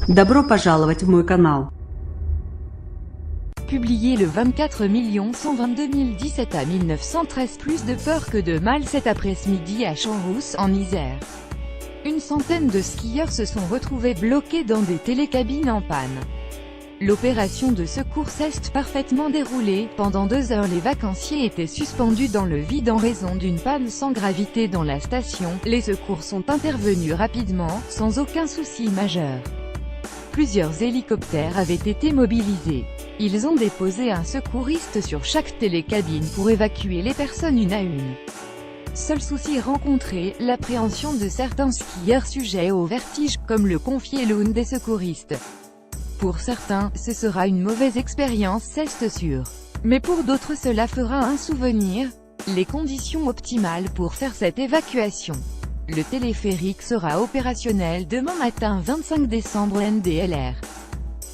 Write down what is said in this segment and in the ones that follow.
Добро пожаловать в мой канал. Publié le 24 122 017 à 1913. Plus de peur que de mal cet après-midi à Champs-Rousse, en Isère. Une centaine de skieurs se sont retrouvés bloqués dans des télécabines en panne. L'opération de secours s'est parfaitement déroulée. Pendant 2 heures, les vacanciers étaient suspendus dans le vide en raison d'une panne sans gravité dans la station. Les secours sont intervenus rapidement, sans aucun souci majeur. Plusieurs hélicoptères avaient été mobilisés. Ils ont déposé un secouriste sur chaque télécabine pour évacuer les personnes une à une. Seul souci rencontré, l'appréhension de certains skieurs sujets au vertige, comme le confiait l'une des secouristes. Pour certains, ce sera une mauvaise expérience, c'est sûr. Mais pour d'autres cela fera un souvenir. Les conditions optimales pour faire cette évacuation. Le téléphérique sera opérationnel demain matin 25 décembre NDLR.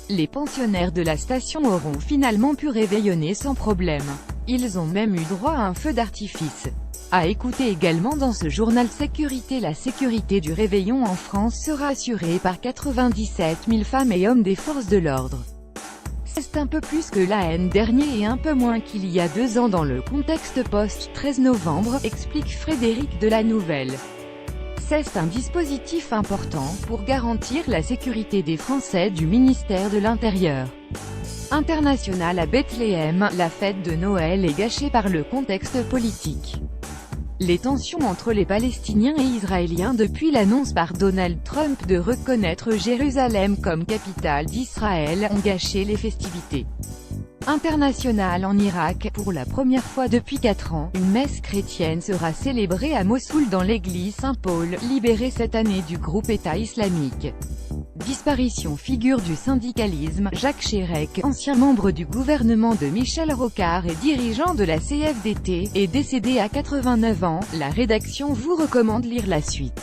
Les pensionnaires de la station auront finalement pu réveillonner sans problème. Ils ont même eu droit à un feu d'artifice. À écouter également dans ce journal sécurité. La sécurité du réveillon en France sera assurée par 97 000 femmes et hommes des forces de l'ordre. C'est un peu plus que l'an dernier et un peu moins qu'il y a 2 ans dans le contexte post-13 novembre, explique Frédéric de la Nouvelle. C'est un dispositif important pour garantir la sécurité des Français du ministère de l'Intérieur. International à Bethléem, la fête de Noël est gâchée par le contexte politique. Les tensions entre les Palestiniens et Israéliens depuis l'annonce par Donald Trump de reconnaître Jérusalem comme capitale d'Israël ont gâché les festivités. International en Irak, pour la première fois depuis 4 ans, une messe chrétienne sera célébrée à Mossoul dans l'église Saint-Paul, libérée cette année du groupe État islamique. Disparition. Figure du syndicalisme, Jacques Chérec, ancien membre du gouvernement de Michel Rocard et dirigeant de la CFDT, est décédé à 89 ans. La rédaction vous recommande lire la suite.